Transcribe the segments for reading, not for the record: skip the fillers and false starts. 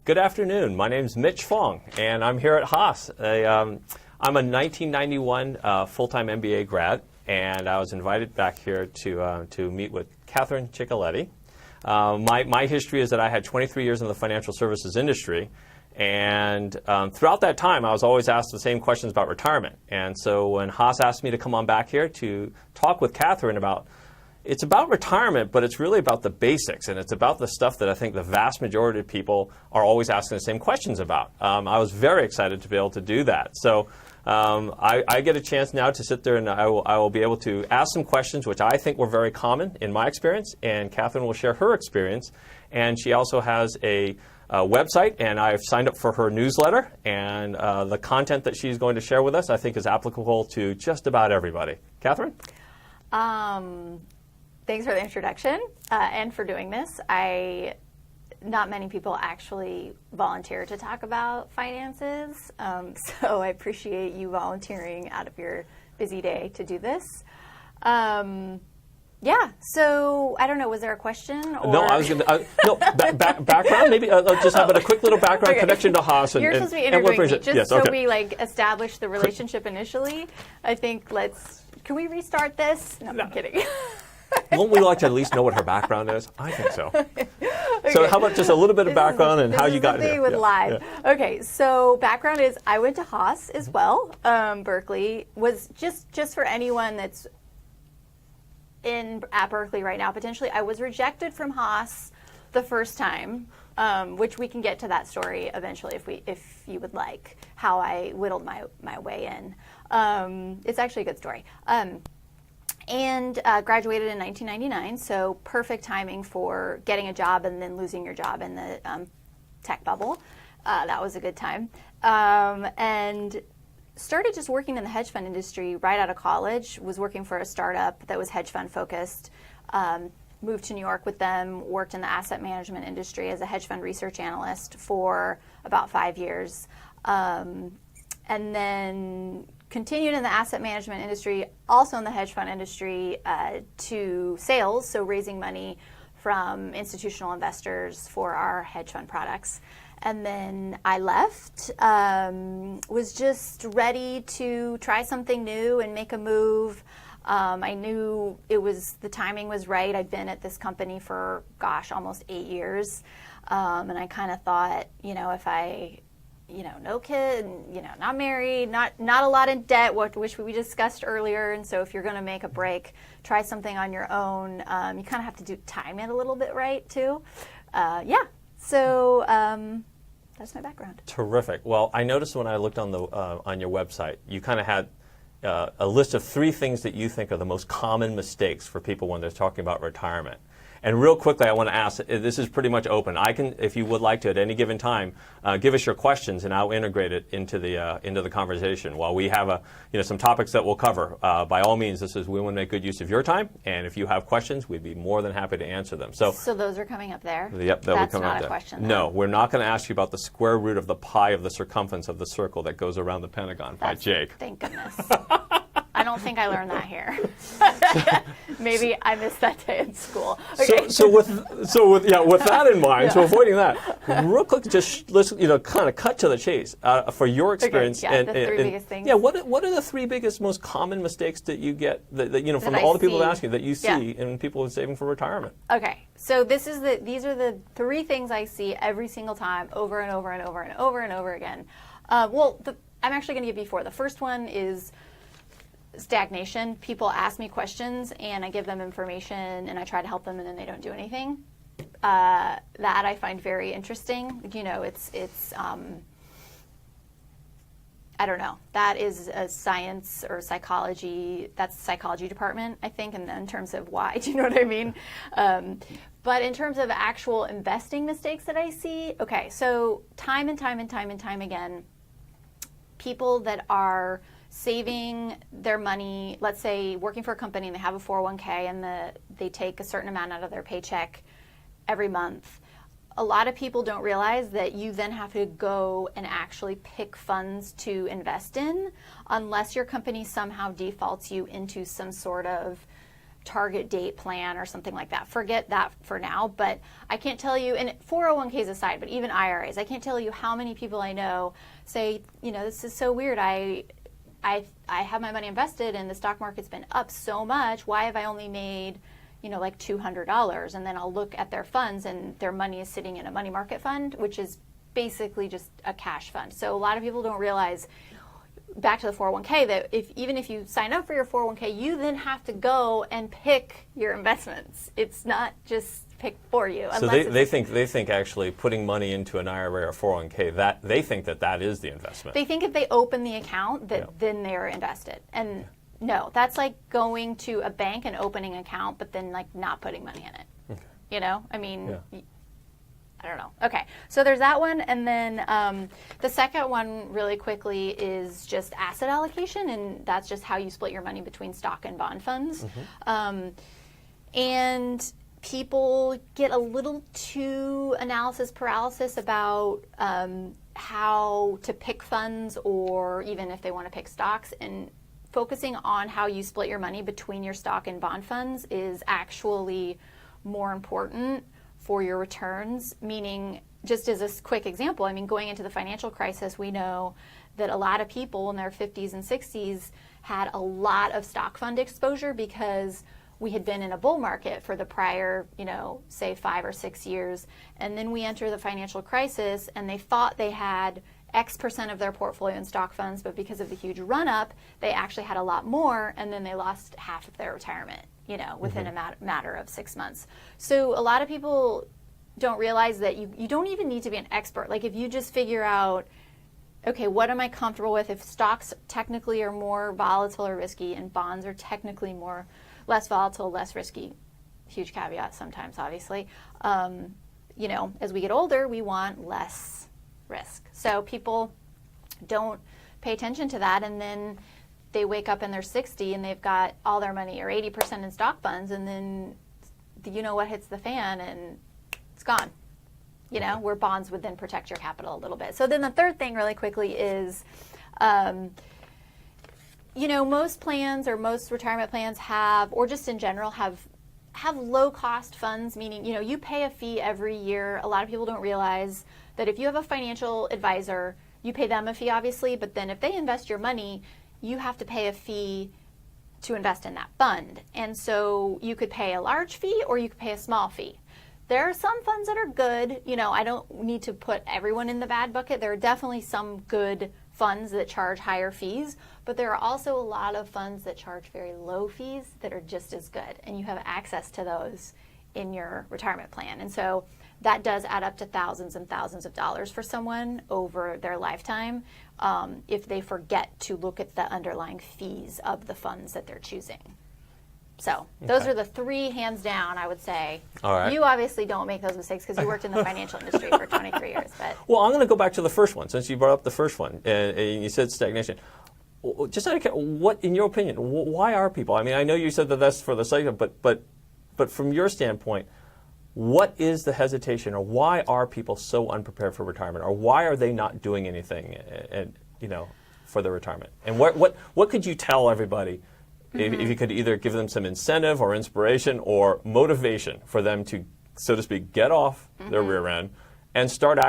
Good afternoon. My name is Mitch Fong, and I'm here at Haas. I'm a 1991 full-time MBA grad, and I was invited back here to meet with Catherine Ciccoletti. My history is that I had 23 years in the financial services industry, and throughout that time, I was always asked the same questions about retirement. And so when Haas asked me to come on back here to talk with Catherine it's about retirement, but it's really about the basics, and it's about the stuff that I think the vast majority of people are always asking the same questions about. I was very excited to be able to do that. So I get a chance now to sit there and I will be able to ask some questions which I think were very common in my experience, and Catherine will share her experience. And she also has a website, and I've signed up for her newsletter, and the content that she's going to share with us I think is applicable to just about everybody. Catherine? Thanks for the introduction and for doing this. Not many people actually volunteer to talk about finances, so I appreciate you volunteering out of your busy day to do this. Yeah, so I don't know, was there a question? Or? No, I was going to, background, maybe just have a quick little background connection to Haas. You're supposed to be interviewing me, just yes, so okay. we establish the relationship initially. I think can we restart this? No, I'm kidding. Won't we like to at least know what her background is? I think so. Okay. So how about just a little bit of background and how you got here? With live. Yeah. Okay, so background is I went to Haas as well. Berkeley was just for anyone that's at Berkeley right now, potentially. I was rejected from Haas the first time, which we can get to that story eventually if you would like, how I whittled my way in. It's actually a good story. And graduated in 1999, so perfect timing for getting a job and then losing your job in the tech bubble. That was a good time. And started just working in the hedge fund industry right out of college, was working for a startup that was hedge fund focused, moved to New York with them, worked in the asset management industry as a hedge fund research analyst for about 5 years. And then continued in the asset management industry, also in the hedge fund industry, to sales, so raising money from institutional investors for our hedge fund products. And then I left, was just ready to try something new and make a move. I knew the timing was right. I'd been at this company for, almost 8 years. And I kind of thought, if I no kid, not married, not a lot in debt, which we discussed earlier. And so if you're going to make a break, try something on your own. You kind of have to time it a little bit right too. So that's my background. Terrific. Well, I noticed when I looked on your website, you kind of had a list of 3 things that you think are the most common mistakes for people when they're talking about retirement. And real quickly, I want to ask, this is pretty much open. I can, if you would like to, at any given time, give us your questions, and I'll integrate it into the conversation. While we have some topics that we'll cover, by all means, we want to make good use of your time. And if you have questions, we'd be more than happy to answer them. So those are coming up there. Yep, that will come up there. That's not a question. Though. No, we're not going to ask you about the square root of the pi of the circumference of the circle that goes around the Pentagon by Jake. Thank goodness. I don't think I learned that here. Maybe I missed that day in school. Okay. So with that in mind, so avoiding that, real quick, let's kind of cut to the chase for your experience. Okay, the 3 biggest things. Yeah, what are the 3 biggest, most common mistakes that you get that from all the people that ask you that you see in people saving for retirement? Okay, so these are the 3 things I see every single time, over and over and over and over and over again. I'm actually going to give you 4. The first one is stagnation. People ask me questions and I give them information and I try to help them and then they don't do anything. That I find very interesting. It's I don't know. That is a science or psychology. That's the psychology department, I think, in terms of why. Do you know what I mean? But in terms of actual investing mistakes that I see, okay, so time and time again, people that are saving their money, let's say working for a company and they have a 401k and they take a certain amount out of their paycheck every month. A lot of people don't realize that you then have to go and actually pick funds to invest in unless your company somehow defaults you into some sort of target date plan or something like that. Forget that for now, but I can't tell you, and 401ks aside, but even IRAs, I can't tell you how many people I know say, this is so weird. I have my money invested and the stock market's been up so much. Why have I only made, like $200? And then I'll look at their funds and their money is sitting in a money market fund, which is basically just a cash fund. So a lot of people don't realize, back to the 401k, that even if you sign up for your 401k, you then have to go and pick your investments. It's not just picked for you. So they think actually putting money into an IRA or 401k, that they think that is the investment. They think if they open the account then they're invested. And no, that's like going to a bank and opening an account, but then like not putting money in it. Okay. I don't know. Okay, so there's that one, and then the second one really quickly is just asset allocation, and that's just how you split your money between stock and bond funds. And people get a little too analysis paralysis about how to pick funds, or even if they want to pick stocks, and focusing on how you split your money between your stock and bond funds is actually more important for your returns. Meaning, just as a quick example, going into the financial crisis, we know that a lot of people in their 50s and 60s had a lot of stock fund exposure because we had been in a bull market for the prior, say 5 or 6 years. And then we enter the financial crisis and they thought they had X% of their portfolio in stock funds, but because of the huge run up, they actually had a lot more, and then they lost half of their retirement, within a matter of 6 months. So a lot of people don't realize that you don't even need to be an expert. Like, if you just figure out, okay, what am I comfortable with? If stocks technically are more volatile or risky and bonds are technically less volatile, less risky, huge caveat sometimes, obviously, as we get older, we want less risk. So people don't pay attention to that, and then they wake up and they're 60 and they've got all their money, or 80% in stock funds, and then what hits the fan and it's gone. Where bonds would then protect your capital a little bit. So then the third thing really quickly is, most plans or most retirement plans have, or just in general have low cost funds, meaning, you pay a fee every year. A lot of people don't realize that if you have a financial advisor, you pay them a fee, obviously, but then if they invest your money, you have to pay a fee to invest in that fund. And so you could pay a large fee or you could pay a small fee. There are some funds that are good. I don't need to put everyone in the bad bucket. There are definitely some good funds that charge higher fees, but there are also a lot of funds that charge very low fees that are just as good, and you have access to those in your retirement plan. And so that does add up to thousands and thousands of dollars for someone over their lifetime if they forget to look at the underlying fees of the funds that they're choosing. So those are the three, hands down, I would say. All right. You obviously don't make those mistakes because you worked in the financial industry for 23 years. But well, I'm going to go back to the first one, since you brought up the first one, and you said stagnation. Just what, in your opinion, why are people? I know you said that that's for the sake of, but from your standpoint, what is the hesitation, or why are people so unprepared for retirement, or why are they not doing anything, for their retirement? And what could you tell everybody? If you could either give them some incentive or inspiration or motivation for them to, so to speak, get off their rear end and start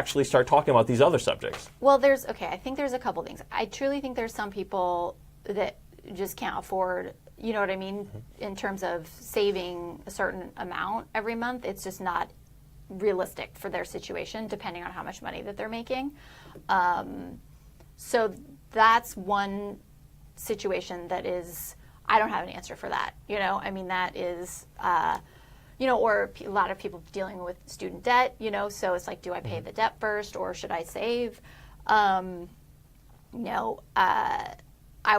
talking about these other subjects. Well, I think there's a couple things. I truly think there's some people that just can't afford, in terms of saving a certain amount every month. It's just not realistic for their situation, depending on how much money that they're making. So that's one situation that is, I don't have an answer for that. That is, or a lot of people dealing with student debt, so it's like, do I pay the debt first or should I save? I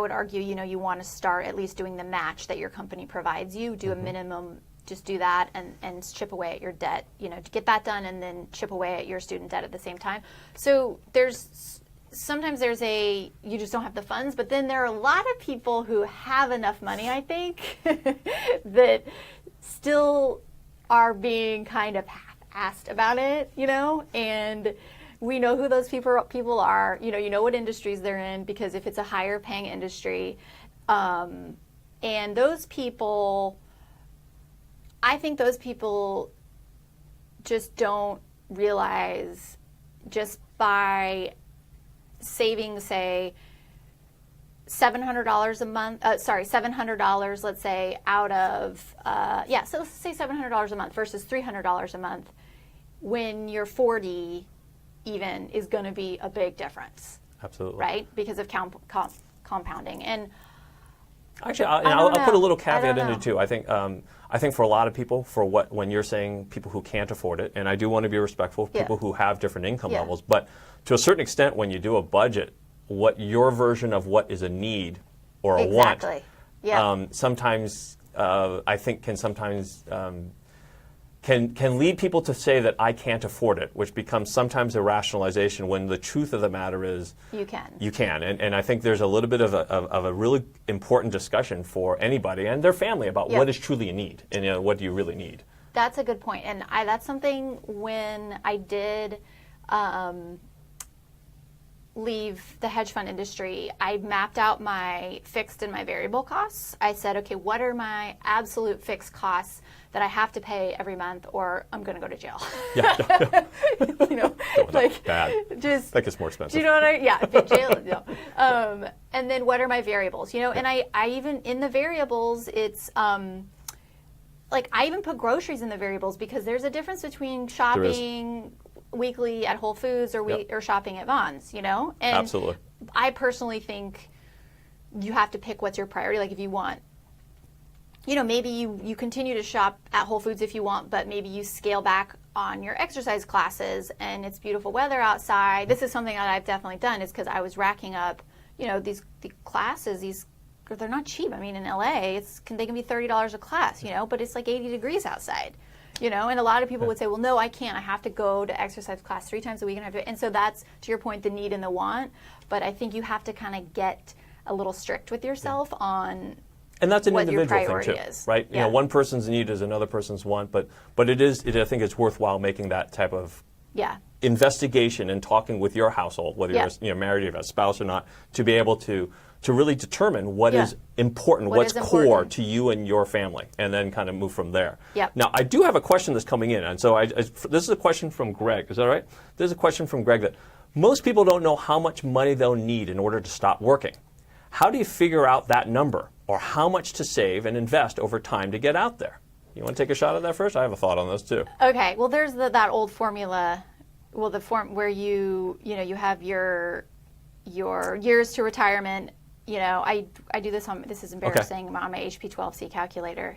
would argue, you want to start at least doing the match that your company provides you, do a minimum, just do that and chip away at your debt, to get that done, and then chip away at your student debt at the same time. So sometimes you just don't have the funds, but then there are a lot of people who have enough money, I think, that still are being kind of half-assed about it, and we know who those people are. You know what industries they're in, because if it's a higher paying industry, and those people I think those people just don't realize, just by saving, say, $700 a month, $700, let's say, out of, so let's say $700 a month versus $300 a month, when you're 40 even, is going to be a big difference. Absolutely. Right? Because of compounding. And actually, I'll put a little caveat in it too. I think for a lot of people, when you're saying people who can't afford it, and I do want to be respectful of people who have different income levels, but to a certain extent, when you do a budget, what your version of what is a need or a want, sometimes I think can sometimes can lead people to say that I can't afford it, which becomes sometimes a rationalization when the truth of the matter is you can. And I think there's a little bit of a really important discussion for anybody and their family about what is truly a need and what do you really need. That's a good point. And that's something when I did leave the hedge fund industry, I mapped out my fixed and my variable costs. I said, okay, what are my absolute fixed costs that I have to pay every month, or I'm going to go to jail. Bad. Just that gets more expensive. Do you know what jail. No. And then what are my variables? And I even in the variables, it's like I even put groceries in the variables because there's a difference between shopping weekly at Whole Foods or shopping at Vons. And absolutely. I personally think you have to pick what's your priority. Like if you want, maybe you continue to shop at Whole Foods if you want, but maybe you scale back on your exercise classes and it's beautiful weather outside. This is something that I've definitely done is because I was racking up, the classes, they're not cheap. I mean, in LA, they can be $30 a class, but it's like 80 degrees outside, and a lot of people would say, well, no, I can't. I have to go to exercise class 3 times a week. And so that's, to your point, the need and the want. But I think you have to kind of get a little strict with yourself on and that's an what individual your priority thing too, is. Right? One person's need is another person's want, but I think it's worthwhile making that type of investigation and talking with your household, whether you're married, you have a spouse or not, to be able to really determine what is important, what's core to you and your family, and then kind of move from there. Now, I do have a question that's coming in, and so this is a question from Greg. Is that right? There's a question from Greg that most people don't know how much money they'll need in order to stop working. How do you figure out that number, or how much to save and invest over time to get out there? You want to take a shot at that first? I have a thought on this too. Okay. Well, there's that old formula. Well, the form where you have your years to retirement. I do this on. This is embarrassing. On my HP 12C calculator.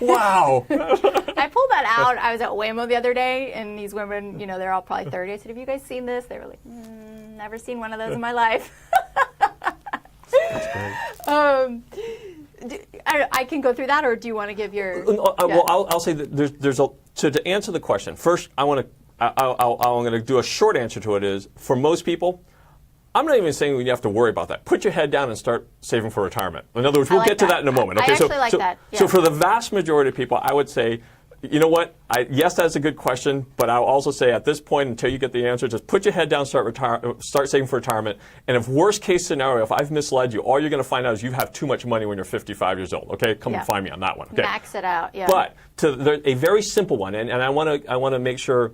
Wow. I pulled that out. I was at Waymo the other day, and these women, they're all probably 30. I said, "Have you guys seen this?" They were like, "Never seen one of those in my life." That's great. I can go through that, or do you want to give your? Well, I'll say that there's to answer the question. First, I'm going to do a short answer to it. Is for most people, I'm not even saying you have to worry about that. Put your head down and start saving for retirement. In other words, we'll get to that in a moment. Okay, I actually like that. Yeah. So for the vast majority of people, I would say, you know what? Yes, that's a good question, but I'll also say at this point, until you get the answer, just put your head down, start saving for retirement. And if worst case scenario, if I've misled you, all you're going to find out is you have too much money when you're 55 years old. Okay, come and find me on that one. Okay? Max it out. Yeah. But a very simple one, and I want to make sure.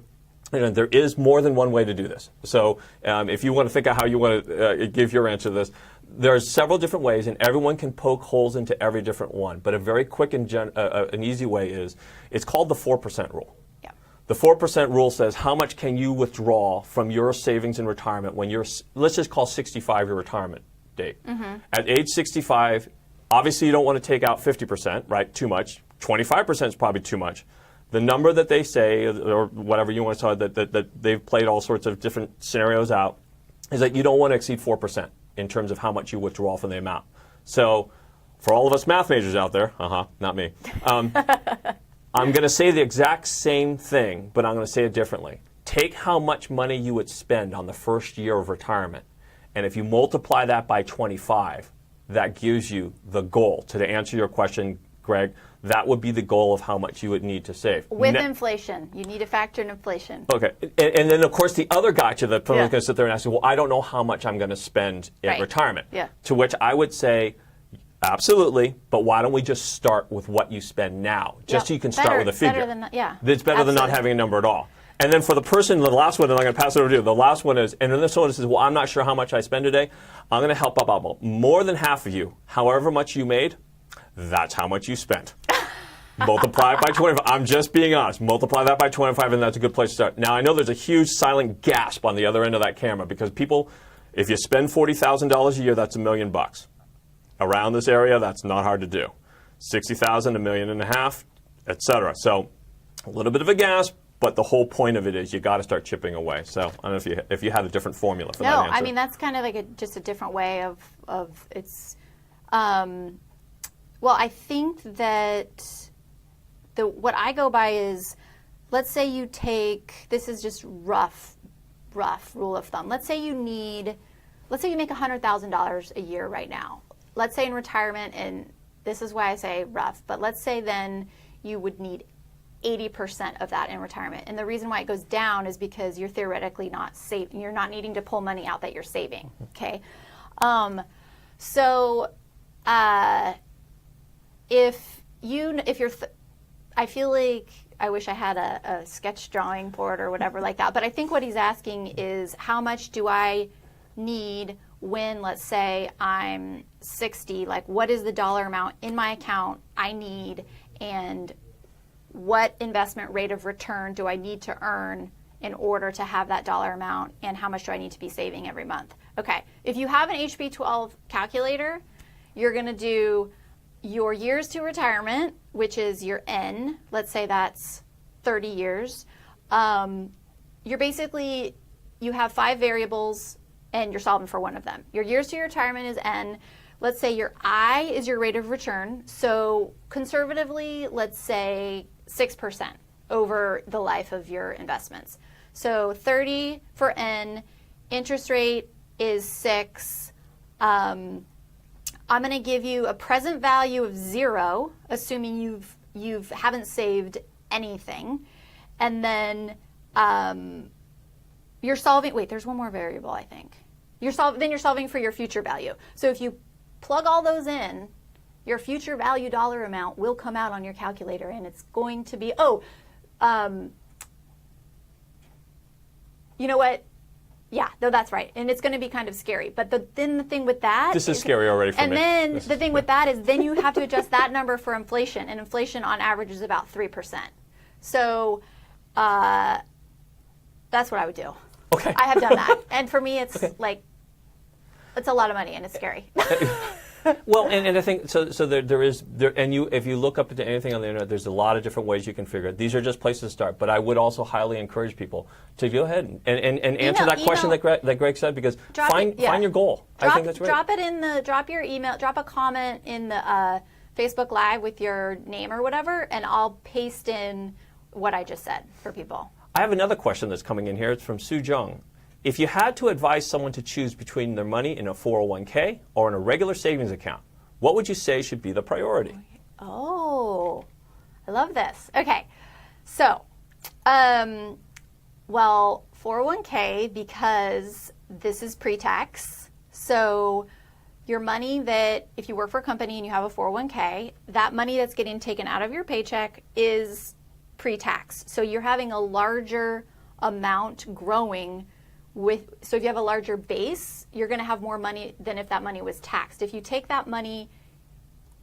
There is more than one way to do this. So if you want to think of how you want to give your answer to this, there are several different ways, and everyone can poke holes into every different one. But a very quick and an easy way is, it's called the 4% rule. Yeah. The 4% rule says how much can you withdraw from your savings in retirement when you're, let's just call 65 your retirement date. Mm-hmm. At age 65, obviously you don't want to take out 50%, right? Too much. 25% is probably too much. The number that they say, or whatever you want to say, that they've played all sorts of different scenarios out, is that you don't want to exceed 4% in terms of how much you withdraw from the amount. So for all of us math majors out there, not me, I'm going to say the exact same thing, but I'm going to say it differently. Take how much money you would spend on the first year of retirement, and if you multiply that by 25, that gives you the goal. To answer your question, Greg, that would be the goal of how much you would need to save. With inflation. You need to factor in inflation. Okay. And then, of course, the other gotcha that someone's going to sit there and ask you, well, I don't know how much I'm going to spend in retirement. Yeah. To which I would say, Absolutely, but why don't we just start with what you spend now, just so you can start with a figure. It's better than not having a number at all. And then for the person, the last one, and I'm going to pass it over to you. The last one is, and then this one says, well, I'm not sure how much I spend today. I'm going to help out more than half of you. However much you made, that's how much you spent. Multiply it by 25. I'm just being honest. Multiply that by 25, and that's a good place to start. Now, I know there's a huge silent gasp on the other end of that camera because people, if you spend $40,000 a year, that's $1 million. Around this area, that's not hard to do. 60,000, $1.5 million, etc. So a little bit of a gasp, but the whole point of it is you got to start chipping away. So I don't know if you had a different formula for that answer. No, I mean that's kind of like just a different way of it's. Well, I think that what I go by is, let's say you take, this is just rough rule of thumb. Let's say you make $100,000 a year right now. Let's say in retirement, and this is why I say rough, but let's say then you would need 80% of that in retirement. And the reason why it goes down is because you're theoretically not saving. You're not needing to pull money out that you're saving, okay? I feel like I wish I had a sketch drawing board or whatever like that, but I think what he's asking is how much do I need when, let's say, I'm 60, like what is the dollar amount in my account I need, and what investment rate of return do I need to earn in order to have that dollar amount, and how much do I need to be saving every month? Okay, if you have an HB12 calculator, you're going to do your years to retirement, which is your N, let's say that's 30 years. You have 5 variables, and you're solving for one of them. Your years to your retirement is N. Let's say your I is your rate of return. So conservatively, let's say 6% over the life of your investments. So 30 for N, interest rate is 6. I'm going to give you a present value of 0, assuming you haven't saved anything. And then you're solving, wait, there's one more variable, I think. You're solving for your future value. So if you plug all those in, your future value dollar amount will come out on your calculator, and it's going to be, you know what? Yeah, no, that's right. And it's going to be kind of scary. But then the thing with that... This is scary already for me. And then the thing with that is then you have to adjust that number for inflation. And inflation on average is about 3%. So that's what I would do. Okay. I have done that. And for me, it's like, it's a lot of money and it's scary. Well, and I think so. If you look up into anything on the internet, there's a lot of different ways you can figure it. These are just places to start. But I would also highly encourage people to go ahead and answer that question that Greg said, because find your goal. I think that's right. Drop your email. Drop a comment in the Facebook Live with your name or whatever, and I'll paste in what I just said for people. I have another question that's coming in here. It's from Sue Jung. If you had to advise someone to choose between their money in a 401k or in a regular savings account, what would you say should be the priority? Oh, I love this. Okay, so, well, 401k, because this is pre-tax. So your money that, if you work for a company and you have a 401k, that money that's getting taken out of your paycheck is pre-tax. So you're having a larger amount growing so if you have a larger base, you're going to have more money than if that money was taxed. If you take that money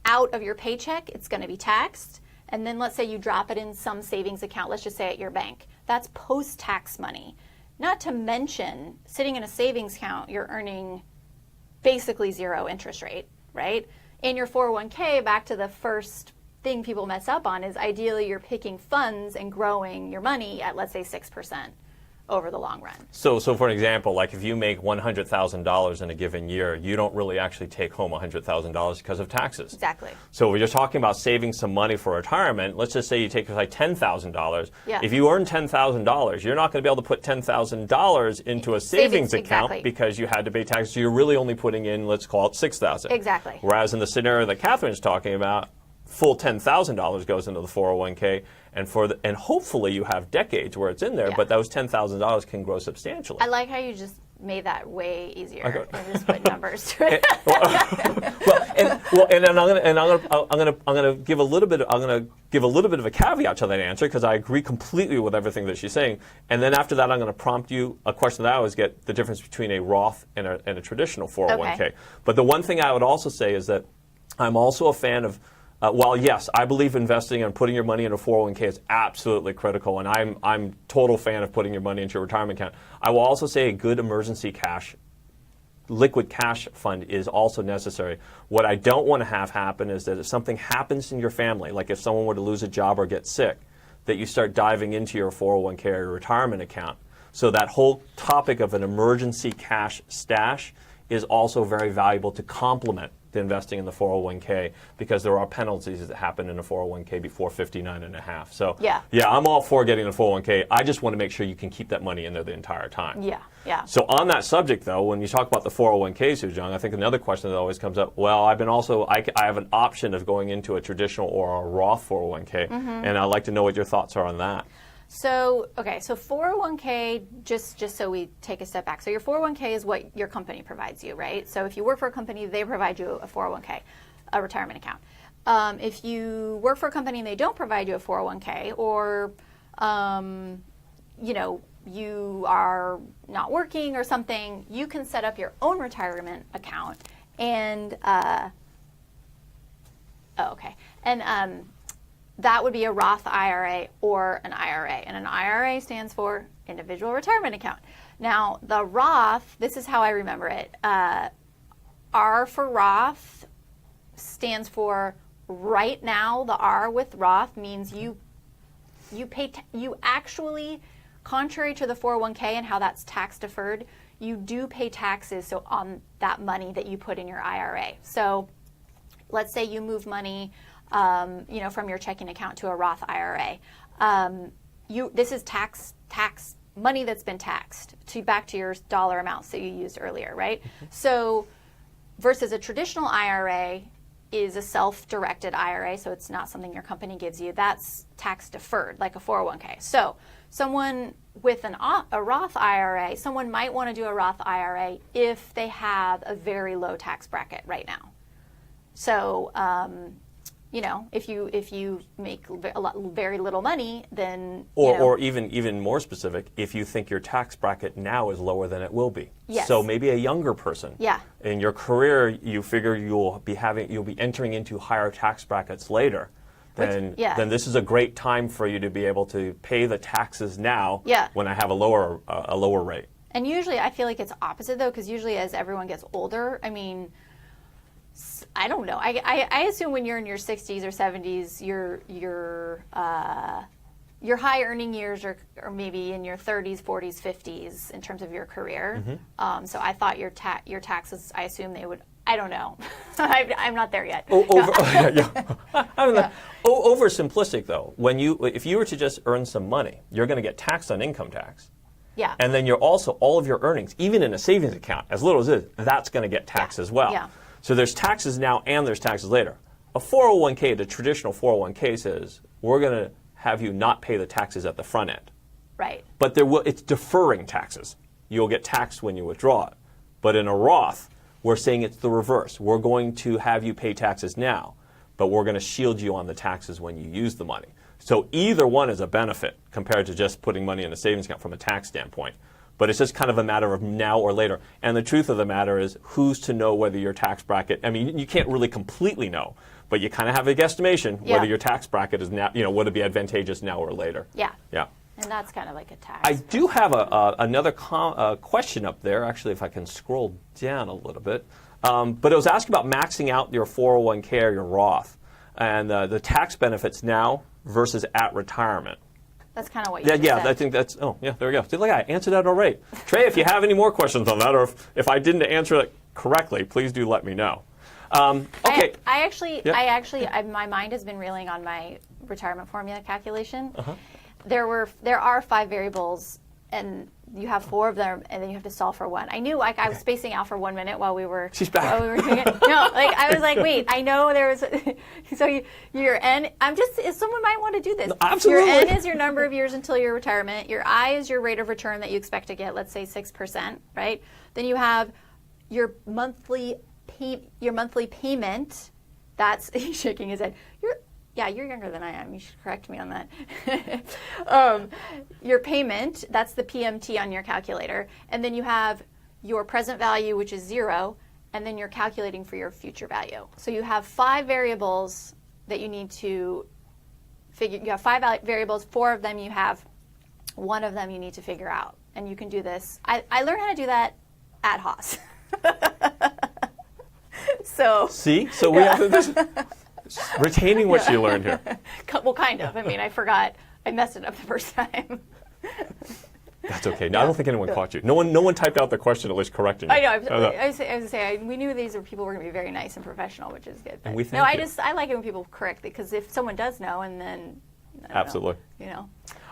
out of your paycheck, it's going to be taxed. And then let's say you drop it in some savings account, let's just say at your bank. That's post-tax money. Not to mention, sitting in a savings account, you're earning basically 0 interest rate, right? In your 401k, back to the first thing people mess up on, is ideally you're picking funds and growing your money at, let's say, 6%. Over the long run. So for an example, like if you make $100,000 in a given year, you don't really actually take home $100,000 because of taxes. Exactly. So we're just talking about saving some money for retirement. Let's just say you take like $10,000. Yeah. If you earn $10,000, you're not going to be able to put $10,000 into a savings account because you had to pay taxes. So you're really only putting in, let's call it $6,000. Exactly. Whereas in the scenario that Catherine's talking about, full $10,000 goes into the 401k, and hopefully you have decades where it's in there, but those $10,000 can grow substantially. I like how you just made that way easier. Okay. I just put numbers to it. I'm gonna give a little bit of a caveat to that answer because I agree completely with everything that she's saying. And then after that, I'm going to prompt you a question that I always get: the difference between a Roth and a traditional 401k. Okay. But the one thing I would also say is that I'm also a fan of. While yes, I believe investing and putting your money in a 401k is absolutely critical, and I'm total fan of putting your money into your retirement account. I will also say a good emergency cash, liquid cash fund is also necessary. What I don't want to have happen is that if something happens in your family, like if someone were to lose a job or get sick, that you start diving into your 401k or your retirement account. So that whole topic of an emergency cash stash is also very valuable to complement the investing in the 401k because there are penalties that happen in a 401k before 59 and a half. So yeah, I'm all for getting a 401k. I just want to make sure you can keep that money in there the entire time. Yeah. So on that subject though, when you talk about the 401k, Sujong, I think another question that always comes up, well, I have an option of going into a traditional or a Roth 401k, and I'd like to know what your thoughts are on that. So 401k, just so we take a step back. So your 401k is what your company provides you, right? So if you work for a company, they provide you a 401k, a retirement account. If you work for a company and they don't provide you a 401k, or you are not working or something, you can set up your own retirement account and that would be a Roth IRA or an IRA. And an IRA stands for Individual Retirement Account. Now, the Roth, this is how I remember it. R for Roth stands for right now. The R with Roth means you actually, contrary to the 401k and how that's tax deferred, you do pay taxes on that money that you put in your IRA. So let's say you move money from your checking account to a Roth IRA. This is tax money that's been taxed back to your dollar amounts that you used earlier, right? So versus a traditional IRA is a self-directed IRA, so it's not something your company gives you. That's tax deferred, like a 401k. So someone with a Roth IRA, someone might want to do a Roth IRA if they have a very low tax bracket right now. So if you make very little money, then or even more specific, if you think your tax bracket now is lower than it will be. Yes. So maybe a younger person. Yeah. In your career, you figure you'll be entering into higher tax brackets later. Then this is a great time for you to be able to pay the taxes now. Yeah. When I have a lower rate. And usually, I feel like it's opposite though, because usually as everyone gets older, I don't know. I assume when you're in your 60s or 70s, your high earning years are maybe in your 30s, 40s, 50s in terms of your career. So I thought your taxes, I assume they would. I don't know. I'm not there yet. Oversimplistic though. If you were to just earn some money, you're going to get taxed on income tax. Yeah. And then you're also all of your earnings, even in a savings account, as little as it is, that's going to get taxed as well. Yeah. So there's taxes now and there's taxes later. A 401k, the traditional 401k says, we're going to have you not pay the taxes at the front end. Right. But it's deferring taxes. You'll get taxed when you withdraw it. But in a Roth, we're saying it's the reverse. We're going to have you pay taxes now, but we're going to shield you on the taxes when you use the money. So either one is a benefit compared to just putting money in a savings account from a tax standpoint. But it's just kind of a matter of now or later. And the truth of the matter is, who's to know whether your tax bracket, you can't really completely know, but you kind of have a guesstimation whether your tax bracket is now, would it be advantageous now or later. Yeah. Yeah. And that's kind of like a tax. I do have another question up there, actually, if I can scroll down a little bit. But it was asking about maxing out your 401k or your Roth and the tax benefits now versus at retirement. That's kind of what you said. I think that's, there we go. See, look, I answered that already. Trey, if you have any more questions on that, or if I didn't answer it correctly, please do let me know. Okay. My mind has been reeling on my retirement formula calculation. There are 5 variables, and you have 4 of them, and then you have to solve for one. I knew I was spacing out for 1 minute while we were. She's back. While we were doing it. No, I was like, wait, I know there was. So your N. If someone might want to do this. No, absolutely. Your N is your number of years until your retirement. Your I is your rate of return that you expect to get. Let's say 6%, right? Then you have your monthly payment. That's he's shaking his head. You're younger than I am. You should correct me on that. Your payment, that's the PMT on your calculator. And then you have your present value, which is 0, and then you're calculating for your future value. So you have 5 variables that you need to figure. You have 5 variables, 4 of them you have, 1 of them you need to figure out. And you can do this. I learned how to do that at Haas. So we have this. Retaining what you learned here. Well, kind of. I mean, I forgot. I messed it up the first time. That's okay. No, I don't think anyone caught you. No one typed out the question, at least correcting you. I know. I was going to say, we knew these people were going to be very nice and professional, which is good. And we thank you. I like it when people correct it, because if someone does know, and then absolutely. Know.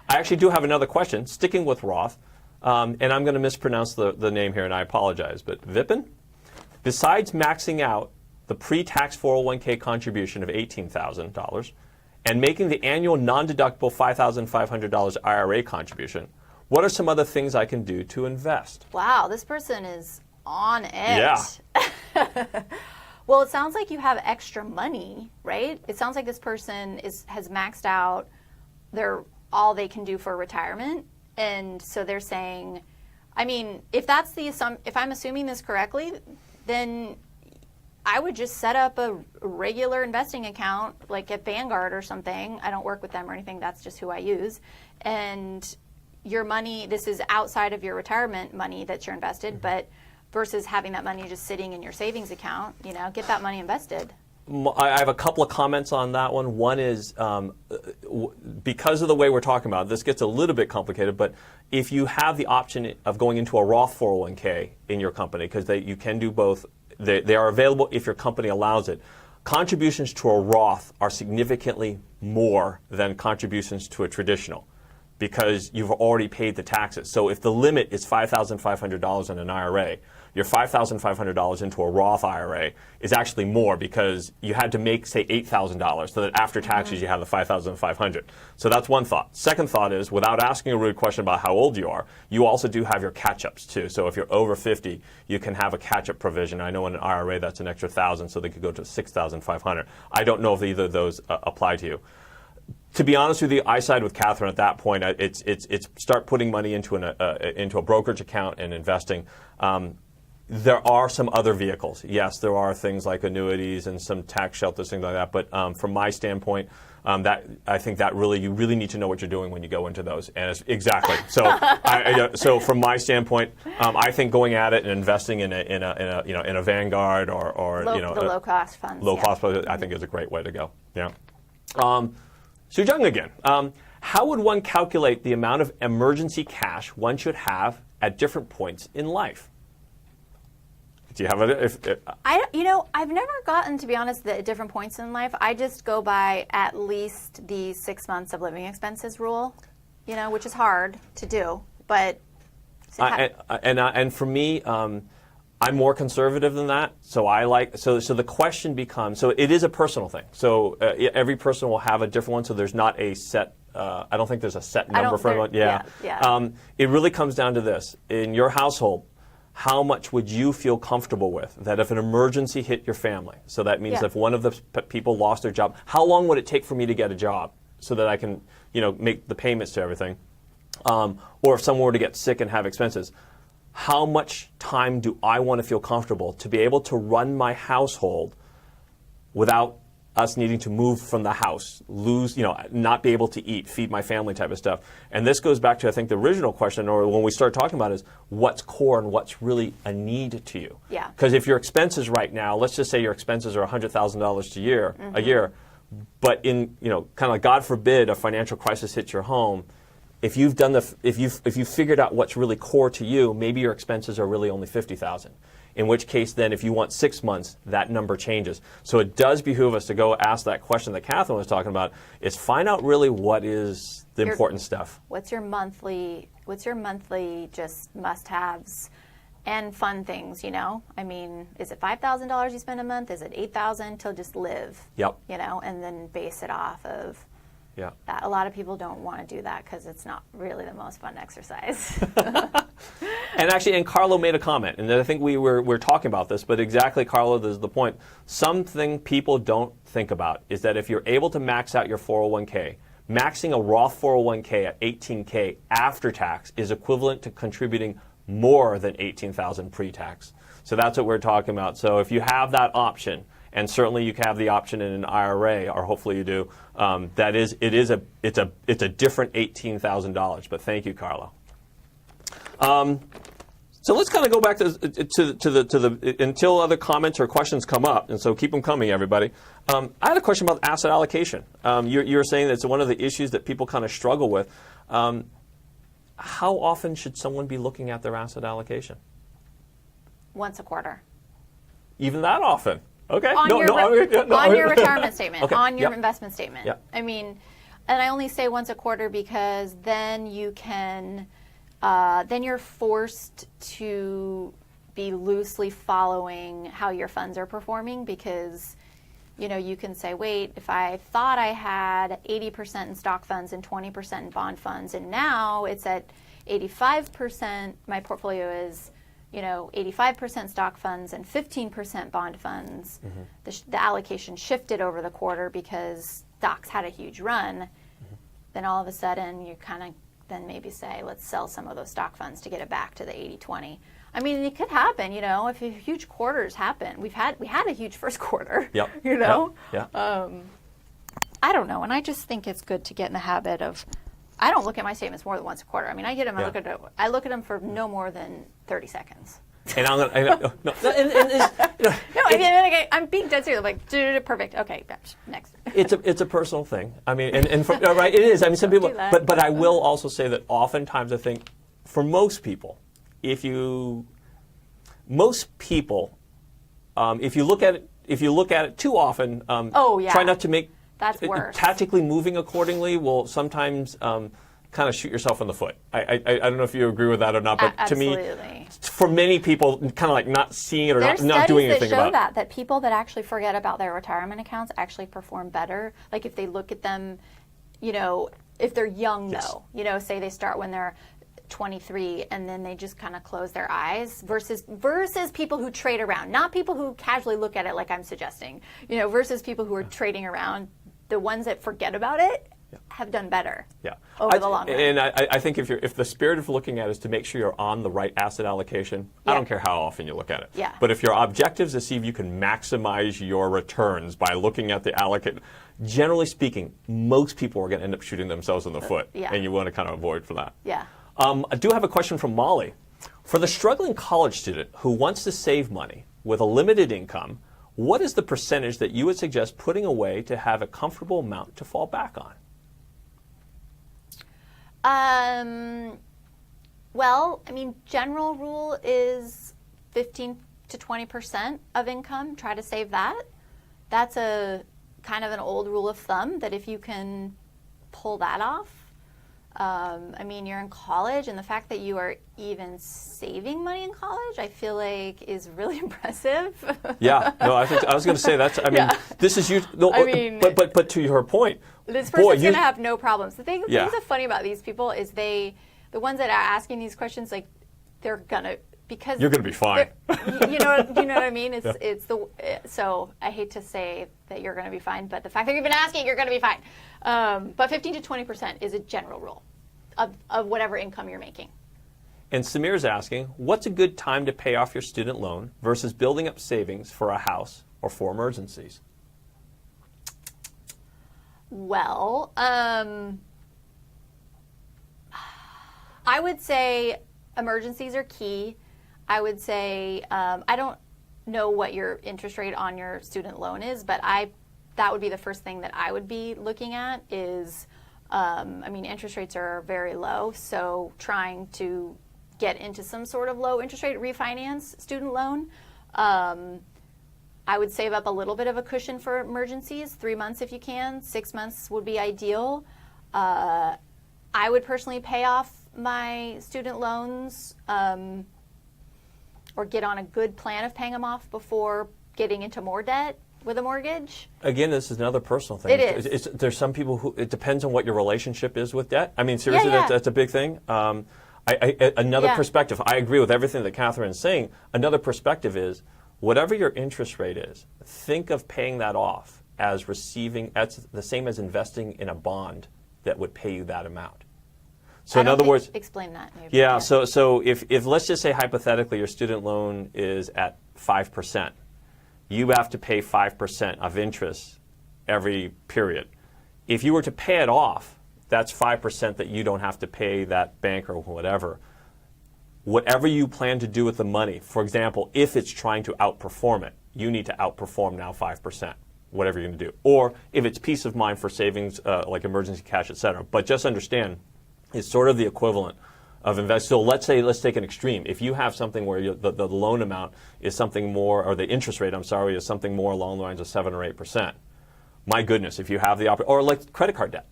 I actually do have another question, sticking with Roth, and I'm going to mispronounce the name here, and I apologize. But Vipin, besides maxing out the pre-tax 401k contribution of $18,000 and making the annual non-deductible $5,500 IRA contribution, what are some other things I can do to invest? Wow, this person is on it. Yeah. Well, it sounds like you have extra money, right? It sounds like this person has maxed out all they can do for retirement, and so they're saying, I mean, if I'm assuming this correctly, then I would just set up a regular investing account, like at Vanguard or something. I don't work with them or anything. That's just who I use. And your money, this is outside of your retirement money that you're invested, but versus having that money just sitting in your savings account, get that money invested. I have a couple of comments on that one. One is because of the way we're talking about it, this gets a little bit complicated, but if you have the option of going into a Roth 401k in your company, because you can do both, they are available if your company allows it. Contributions to a Roth are significantly more than contributions to a traditional because you've already paid the taxes. So if the limit is $5,500 in an IRA, your $5,500 into a Roth IRA is actually more because you had to make, say, $8,000 so that after taxes you have the $5,500. So that's one thought. Second thought is, without asking a rude question about how old you are, you also do have your catch-ups too. So if you're over 50, you can have a catch-up provision. I know in an IRA that's an extra $1,000, so they could go to $6,500. I don't know if either of those apply to you. To be honest with you, I side with Catherine at that point. It's start putting money into a brokerage account and investing. There are some other vehicles. Yes, there are things like annuities and some tax shelters, things like that. But from my standpoint, I think that you really need to know what you're doing when you go into those. And exactly. So, so from my standpoint, I think going at it and investing in a Vanguard or the low cost funds. Low cost funds, I think is a great way to go. Yeah. Su Jung again. How would one calculate the amount of emergency cash one should have at different points in life? Do you have I've never gotten, to be honest, the different points in life. I just go by at least the 6 months of living expenses rule, which is hard to do, but. And for me, I'm more conservative than that. So so the question becomes, so it is a personal thing. So every person will have a different one. So there's not a set. I don't think there's a set number for everyone. Yeah. It really comes down to this: in your household, how much would you feel comfortable with that if an emergency hit your family? So that means if one of the people lost their job, how long would it take for me to get a job so that I can, make the payments to everything? Or if someone were to get sick and have expenses, how much time do I want to feel comfortable to be able to run my household without us needing to move from the house, not be able to eat, feed my family type of stuff. And this goes back to, I think, the original question, or when we start talking about is what's core and what's really a need to you. Yeah. Because if your expenses right now, let's just say your expenses are $100,000 a year, but in, kind of like, God forbid, a financial crisis hits your home, if you've figured out what's really core to you, maybe your expenses are really only $50,000. in which case then if you want 6 months, that number changes. So it does behoove us to go ask that question that Catherine was talking about, is find out really what is the important stuff. What's your monthly just must-haves and fun things, you know? I mean, is it $5,000 you spend a month? Is it $8,000 to just live? Yep. You know, and then base it off of Yeah. that. A lot of people don't want to do that because it's not really the most fun exercise. And actually, Carlo made a comment, and I think we're talking about this, but exactly, Carlo, this is the point. Something people don't think about is that if you're able to max out your 401k, maxing a Roth 401k at $18K after tax is equivalent to contributing more than $18,000 pre-tax. So that's what we're talking about. So if you have that option, and certainly you can have the option in an IRA, or hopefully you do, it's a different $18,000. But thank you, Carlo. So let's kind of go back to the until other comments or questions come up, and so keep them coming, everybody. I had a question about asset allocation. You were saying that it's one of the issues that people kind of struggle with. How often should someone be looking at their asset allocation? Once a quarter. Even that often? Okay. On your retirement statement, okay. on your investment statement. Yep. I mean, and I only say once a quarter because then you can, then you're forced to be loosely following how your funds are performing because, you know, you can say, wait, if I thought I had 80% in stock funds and 20% in bond funds, and now it's at 85%, my portfolio is, you know, 85% stock funds and 15% bond funds. Mm-hmm. The allocation shifted over the quarter because stocks had a huge run. Mm-hmm. Then all of a sudden you kind of then maybe say, let's sell some of those stock funds to get it back to the 80-20. I mean, it could happen, you know, if huge quarters happen. We had a huge first quarter, yep. You know? Yep. I don't know, and I just think it's good to get in the habit of, I don't look at my statements more than once a quarter. I mean, I get them, yeah. I look at them for no more than 30 seconds. And I'm I'm being dead serious. I'm like, perfect. Okay, next. It's a personal thing. I mean, right, it is. I mean, some people, but I will also say that oftentimes I think for most people, if you look at it too often, try not to make. That's worse. Tactically moving accordingly will sometimes kind of shoot yourself in the foot. I don't know if you agree with that or not, but Absolutely. To me, for many people, kind of like not seeing it or not doing anything about it. There's studies that show that people that actually forget about their retirement accounts actually perform better. Like if they look at them, you know, if they're young though, you know, say they start when they're 23 and then they just kind of close their eyes versus people who trade around, not people who casually look at it like I'm suggesting, you know, versus people who are trading around. The ones that forget about it have done better over the long run. And I think if the spirit of looking at it is to make sure you're on the right asset allocation, I don't care how often you look at it. Yeah. But if your objective is to see if you can maximize your returns by looking at the allocate, generally speaking, most people are going to end up shooting themselves in the foot, and you want to kind of avoid for that. Yeah. I do have a question from Molly. For the struggling college student who wants to save money with a limited income, what is the percentage that you would suggest putting away to have a comfortable amount to fall back on? Well, I mean, general rule is 15 to 20% of income. Try to save that. That's a kind of an old rule of thumb that if you can pull that off, I mean, you're in college, and the fact that you are even saving money in college, I feel like is really impressive. Yeah, no, I was going to say that's. I mean, this is you. No, I mean, but to your point, this person's going to have no problems. The thing that's funny about these people is the ones that are asking these questions, like they're gonna because you're going to be fine. You know what I mean? So I hate to say that you're going to be fine, but the fact that you've been asking, you're going to be fine. But 15 to 20% is a general rule of whatever income you're making. And Samir's asking, what's a good time to pay off your student loan versus building up savings for a house or for emergencies? Well, I would say emergencies are key. I would say, I don't know what your interest rate on your student loan is, but that would be the first thing that I would be looking at is, I mean, interest rates are very low, so trying to get into some sort of low interest rate refinance student loan I would save up a little bit of a cushion for emergencies, 3 months if you can. 6 months would be ideal. I would personally pay off my student loans or get on a good plan of paying them off before getting into more debt with a mortgage. Again, this is another personal thing. It is. There's some people who, it depends on what your relationship is with debt. I mean, seriously, Yeah. That's a big thing. Another perspective, I agree with everything that Catherine's saying. Another perspective is, whatever your interest rate is, think of paying that off as receiving, that's the same as investing in a bond that would pay you that amount. So in other words, explain that maybe. yeah, so if let's just say hypothetically your student loan is at 5%, you have to pay 5% of interest every period. If you were to pay it off, that's 5% that you don't have to pay that bank or whatever. Whatever you plan to do with the money, for example, if it's trying to outperform it, you need to outperform now 5%, whatever you're going to do. Or if it's peace of mind for savings, like emergency cash, et cetera. But just understand, it's sort of the equivalent of invest. So let's take an extreme. If you have something where the loan amount is something more, or the interest rate, is something more along the lines of 7 or 8%. My goodness, if you have the or like credit card debt.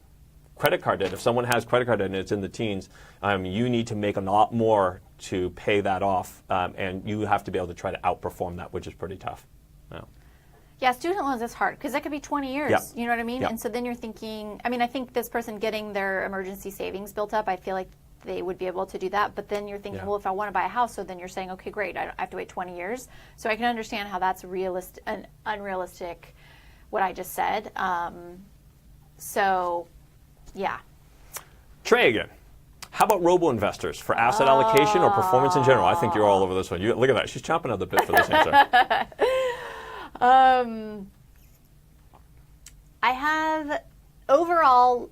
Credit card debt, if someone has credit card debt and it's in the teens, you need to make a lot more to pay that off, and you have to be able to try to outperform that, which is pretty tough. Yeah, student loans is hard because that could be 20 years. Yep. You know what I mean? Yep. And so then you're thinking, I mean, I think this person getting their emergency savings built up, I feel like they would be able to do that. But then you're thinking, well, if I want to buy a house, so then you're saying, okay, great, I have to wait 20 years. So I can understand how that's unrealistic, what I just said. So, yeah. Trey again. How about robo-investors for asset allocation or performance in general? I think you're all over this one. Look at that. She's chomping at the bit for this answer. Overall,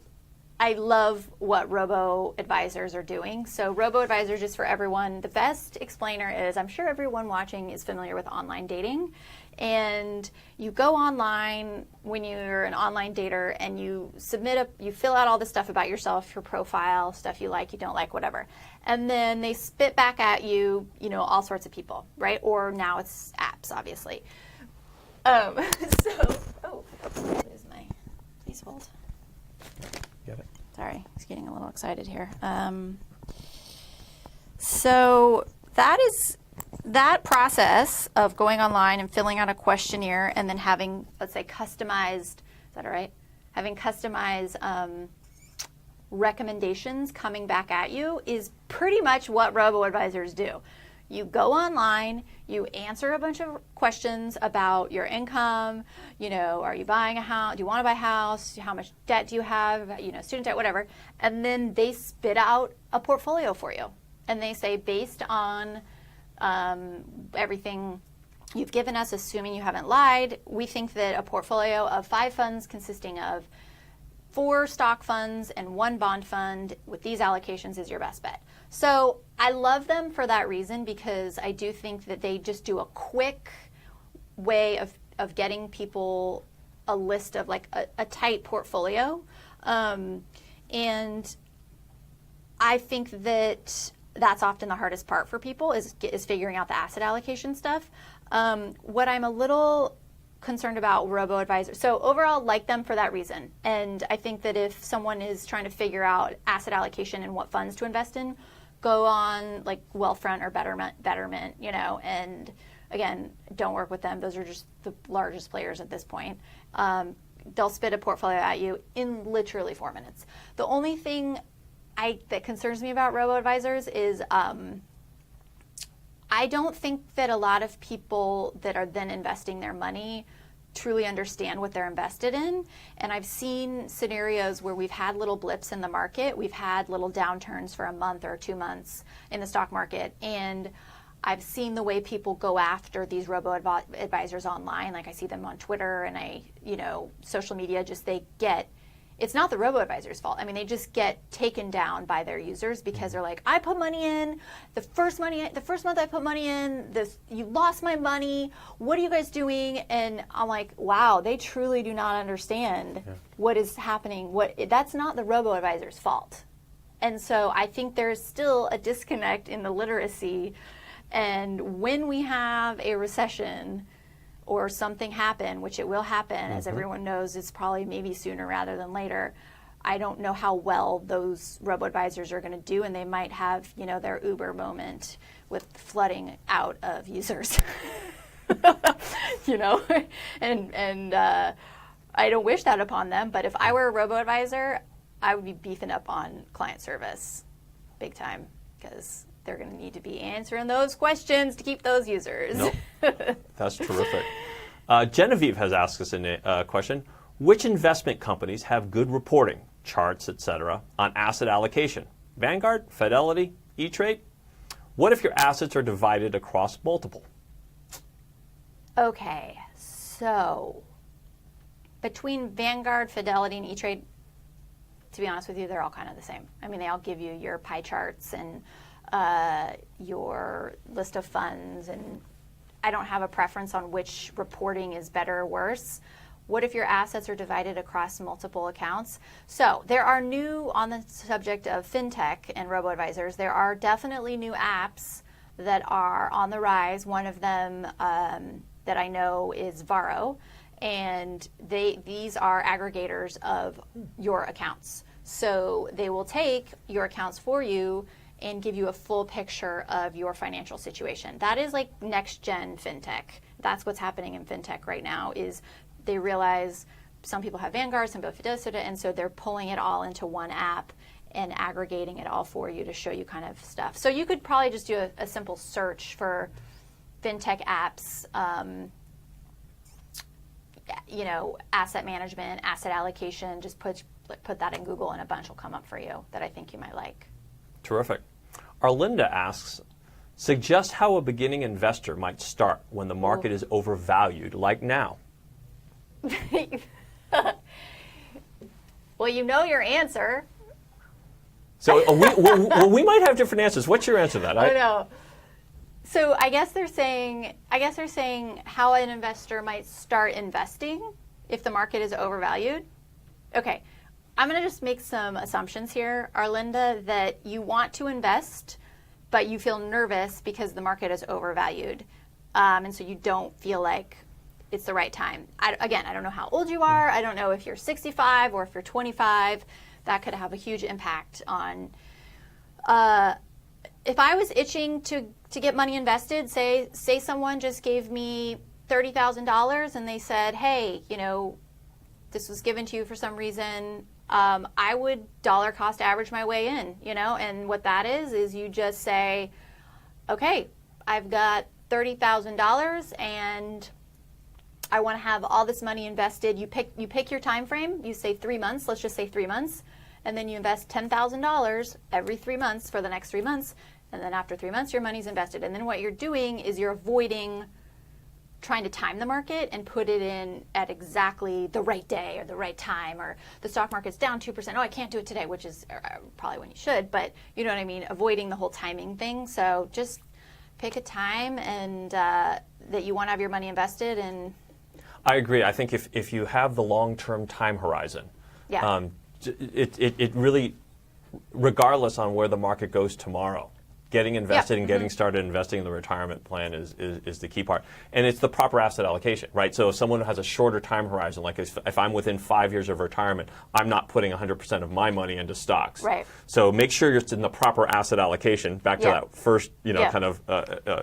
I love what Robo Advisors are doing. So Robo Advisors, just for everyone, the best explainer is, I'm sure everyone watching is familiar with online dating. And you go online when you're an online dater and you you fill out all the stuff about yourself, your profile, stuff you like, you don't like, whatever. And then they spit back at you, all sorts of people, right? Or now it's apps, obviously. Please hold. Get it? Sorry, I was getting a little excited here. So that process of going online and filling out a questionnaire and then having, let's say, customized, is that all right? Having customized recommendations coming back at you is pretty much what Robo-Advisors do. You go online, you answer a bunch of questions about your income, are you buying a house, do you want to buy a house, how much debt do you have, student debt, whatever, and then they spit out a portfolio for you. And they say, based on everything you've given us, assuming you haven't lied, we think that a portfolio of 5 funds consisting of 4 stock funds and 1 bond fund with these allocations is your best bet. So I love them for that reason, because I do think that they just do a quick way of getting people a list of like a tight portfolio. And I think that that's often the hardest part for people is figuring out the asset allocation stuff. What I'm a little concerned about Robo Advisors. So overall, like them for that reason. And I think that if someone is trying to figure out asset allocation and what funds to invest in, go on like Wealthfront or Betterment, and again, don't work with them. Those are just the largest players at this point. They'll spit a portfolio at you in literally 4 minutes. The only thing that concerns me about Robo Advisors is I don't think that a lot of people that are then investing their money truly understand what they're invested in. And I've seen scenarios where we've had little blips in the market. We've had little downturns for a month or 2 months in the stock market. And I've seen the way people go after these robo-advisors online. Like I see them on Twitter and social media, it's not the robo-advisor's fault. I mean, they just get taken down by their users because they're like, I put money in, the first month I put money in, you lost my money, what are you guys doing? And I'm like, wow, they truly do not understand what is happening. That's not the robo-advisor's fault. And so I think there's still a disconnect in the literacy And when we have a recession or something happen, which it will happen, as everyone knows, it's probably maybe sooner rather than later. I don't know how well those robo-advisors are going to do, and they might have, their Uber moment with flooding out of users. and I don't wish that upon them, but if I were a robo-advisor, I would be beefing up on client service big time, because they're going to need to be answering those questions to keep those users. Nope. That's terrific. Genevieve has asked us a question. Which investment companies have good reporting, charts, etc., on asset allocation? Vanguard, Fidelity, E-Trade? What if your assets are divided across multiple? Okay, so between Vanguard, Fidelity, and E-Trade, to be honest with you, they're all kind of the same. I mean, they all give you your pie charts and your list of funds, and I don't have a preference on which reporting is better or worse. What if your assets are divided across multiple accounts? So there are on the subject of fintech and robo-advisors, there are definitely new apps that are on the rise. One of them that I know is Varo, and these are aggregators of your accounts. So they will take your accounts for you and give you a full picture of your financial situation. That is like next gen fintech. That's what's happening in fintech right now, is they realize some people have Vanguard, some people have Fidelity, and so they're pulling it all into one app and aggregating it all for you to show you kind of stuff. So you could probably just do a simple search for fintech apps, asset management, asset allocation, just put that in Google and a bunch will come up for you that I think you might like. Terrific. Arlinda asks, suggest how a beginning investor might start when the market is overvalued, like now. Well, you know your answer. So we might have different answers. What's your answer to that? I know. So I guess they're saying how an investor might start investing if the market is overvalued. Okay, I'm going to just make some assumptions here, Arlinda, that you want to invest, but you feel nervous because the market is overvalued, and so you don't feel like it's the right time. I don't know how old you are. I don't know if you're 65 or if you're 25. That could have a huge impact on. If I was itching to get money invested, say someone just gave me $30,000 and they said, hey, this was given to you for some reason, I would dollar cost average my way in, and what that is you just say, okay, I've got $30,000 and I want to have all this money invested. You pick your time frame. You say 3 months. Let's just say 3 months. And then you invest $10,000 every 3 months for the next 3 months. And then after 3 months, your money's invested. And then what you're doing is you're avoiding trying to time the market and put it in at exactly the right day or the right time, or the stock market's down 2%. Oh, I can't do it today, which is probably when you should. But you know what I mean? Avoiding the whole timing thing. So just pick a time and that you want to have your money invested in. I agree. I think if you have the long-term time horizon, it really, regardless on where the market goes tomorrow, getting invested and getting started investing in the retirement plan is the key part. And it's the proper asset allocation, right? So if someone has a shorter time horizon, like if I'm within 5 years of retirement, I'm not putting 100% of my money into stocks. Right. So make sure you're in the proper asset allocation, back to that first kind of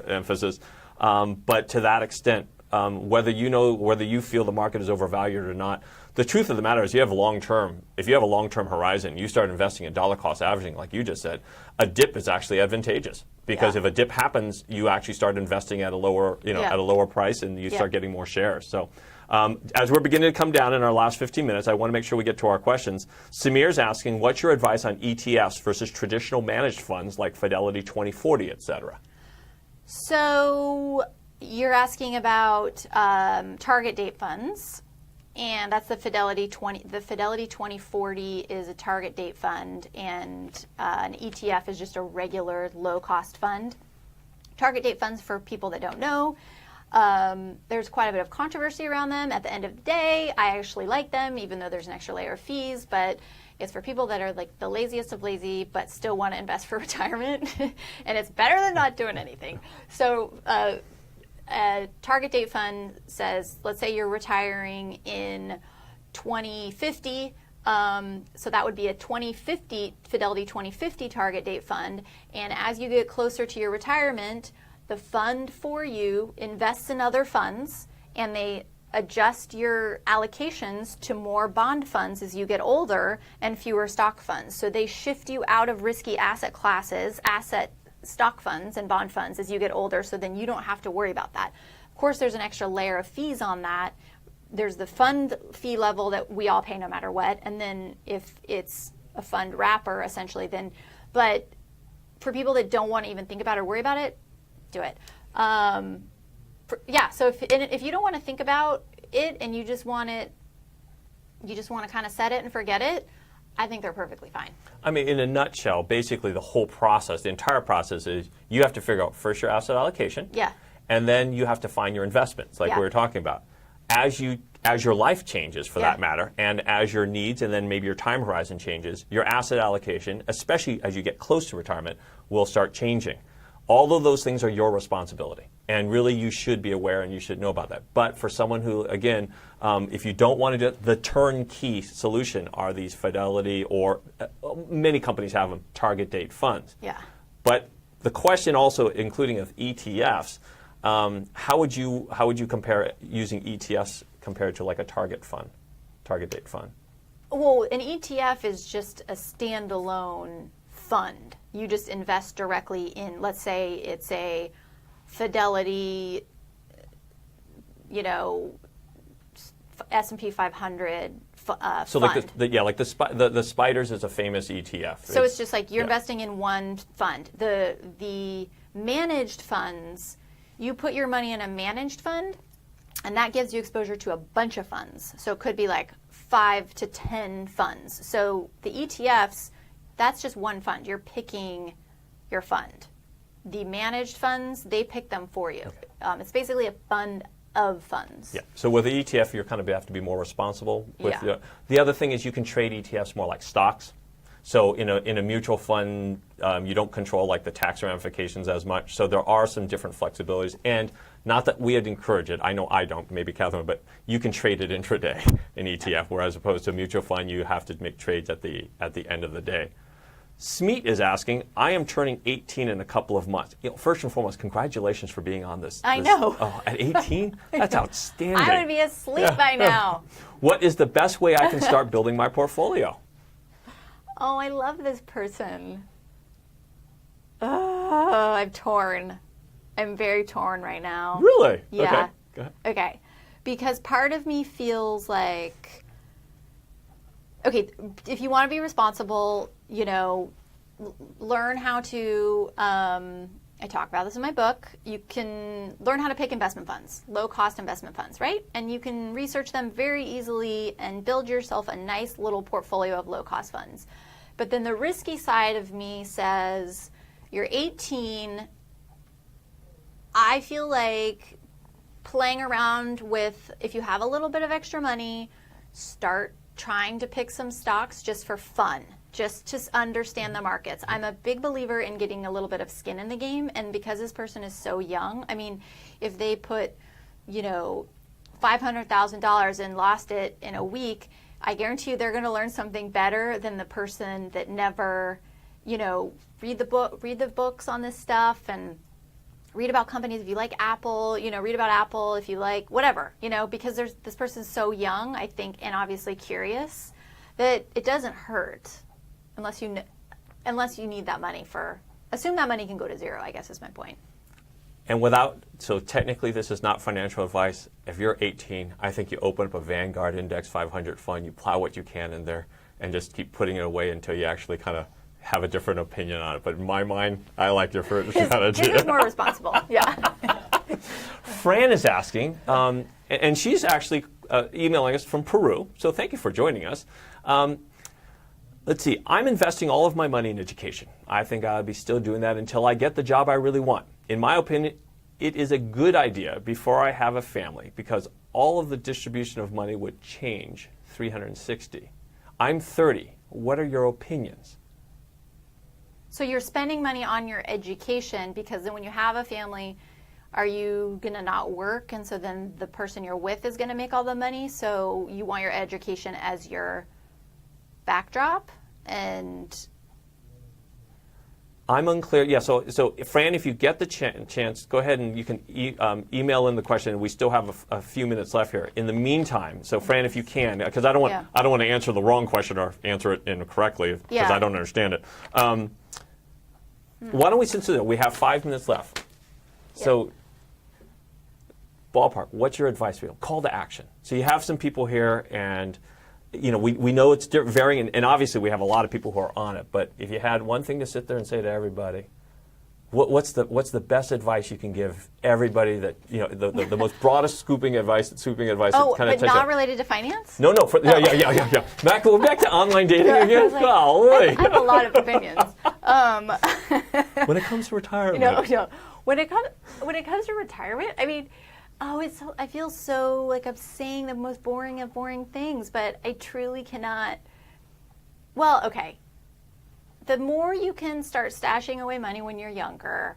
emphasis. But to that extent, whether you feel the market is overvalued or not, the truth of the matter is if you have a long-term horizon, you start investing in dollar cost averaging, like you just said, a dip is actually advantageous, because if a dip happens, you actually start investing at a lower, at a lower price, and you start getting more shares. So as we're beginning to come down in our last 15 minutes, I want to make sure we get to our questions. Samir's asking, what's your advice on ETFs versus traditional managed funds like Fidelity 2040, et cetera? So you're asking about target date funds, and that's the Fidelity 2040 is a target date fund, and an ETF is just a regular low cost fund. Target date funds, for people that don't know, There's quite a bit of controversy around them. At the end of the day, I actually like them, even though there's an extra layer of fees, but it's for people that are like the laziest of lazy, but still want to invest for retirement. And it's better than not doing anything. So a target date fund says, let's say you're retiring in 2050. So that would be a 2050 Fidelity 2050 target date fund. And as you get closer to your retirement, the fund for you invests in other funds, and they adjust your allocations to more bond funds as you get older and fewer stock funds. So they shift you out of risky asset classes, stock funds and bond funds as you get older, so then you don't have to worry about that. Of course, there's an extra layer of fees on that. There's the fund fee level that we all pay no matter what, and then if it's a fund wrapper, essentially, then, but for people that don't want to even think about it or worry about it, do it. So if you don't want to think about it and you just want to kind of set it and forget it, I think they're perfectly fine. I mean, in a nutshell, basically the whole process, the entire process is you have to figure out first your asset allocation. Yeah. And then you have to find your investments, like we were talking about. As your life changes, for that matter, and as your needs and then maybe your time horizon changes, your asset allocation, especially as you get close to retirement, will start changing. All of those things are your responsibility. And really, you should be aware and you should know about that. But for someone who, again, if you don't want to do it, the turnkey solution are these Fidelity, or many companies have them, target date funds. Yeah. But the question also, including of ETFs, how would you compare using ETFs compared to like a target date fund? Well, an ETF is just a standalone fund. You just invest directly in, let's say it's a Fidelity, S&P 500 so fund. Like the Spiders is a famous ETF. So it's just like you're investing in one fund. The managed funds, you put your money in a managed fund, and that gives you exposure to a bunch of funds. So it could be like 5 to 10 funds. So the ETFs, that's just one fund. You're picking your fund. The managed funds, they pick them for you. Okay. It's basically a fund of funds. Yeah. So with the ETF, you kind of have to be more responsible. The other thing is you can trade ETFs more like stocks. So in a mutual fund, you don't control like the tax ramifications as much. So there are some different flexibilities. And not that we'd encourage it. I know I don't, maybe Catherine, but you can trade it intraday in ETF, whereas opposed to a mutual fund, you have to make trades at the end of the day. Smeet is asking, I am turning 18 in a couple of months. First and foremost, congratulations for being on this. I know. Oh, at 18? That's outstanding. I would be asleep by now. What is the best way I can start building my portfolio? Oh, I love this person. Oh, I'm torn. I'm very torn right now. Really? Yeah. Okay. Go ahead. Okay. Because part of me feels like, okay, if you want to be responsible, learn how to, I talk about this in my book, you can learn how to pick investment funds, low-cost investment funds, right? And you can research them very easily and build yourself a nice little portfolio of low-cost funds. But then the risky side of me says, you're 18, I feel like playing around with, if you have a little bit of extra money, start trying to pick some stocks just for fun, just to understand the markets. I'm a big believer in getting a little bit of skin in the game, and because this person is so young, I mean, if they put, $500,000 and lost it in a week, I guarantee you they're going to learn something better than the person that never, read the books on this stuff and read about companies. If you like Apple, read about Apple. If you like whatever, because this person's so young, I think, and obviously curious, that it doesn't hurt unless you need that money assume that money can go to zero, I guess is my point. And so technically this is not financial advice. If you're 18, I think you open up a Vanguard Index 500 fund, you plow what you can in there, and just keep putting it away until you actually kind of have a different opinion on it. But in my mind, I like your first strategy. His is more responsible, yeah. Fran is asking, and she's actually emailing us from Peru, so thank you for joining us. Let's see, I'm investing all of my money in education. I think I'll be still doing that until I get the job I really want. In my opinion, it is a good idea before I have a family because all of the distribution of money would change 360. I'm 30. What are your opinions? So you're spending money on your education because then when you have a family, are you going to not work? And so then the person you're with is going to make all the money. So you want your education as your backdrop. And I'm unclear. Yeah, so Fran, if you get the chance, go ahead and you can email in the question. We still have a few minutes left here. In the meantime, so Fran, if you can, because I don't want to answer the wrong question or answer it incorrectly because I don't understand it. Why don't we, since we have 5 minutes left, so ballpark, what's your advice for you? Call to action. So you have some people here, and we know it's varying, and obviously we have a lot of people who are on it. But if you had one thing to sit there and say to everybody, what's the best advice you can give everybody that the most broadest scooping advice? Oh, but not related to finance? No. Yeah. We're back to online dating again. I have a lot of opinions. When it comes to retirement, When it comes to retirement, I mean, I feel so like I'm saying the most boring of boring things, but I truly cannot. Well, okay. The more you can start stashing away money when you're younger,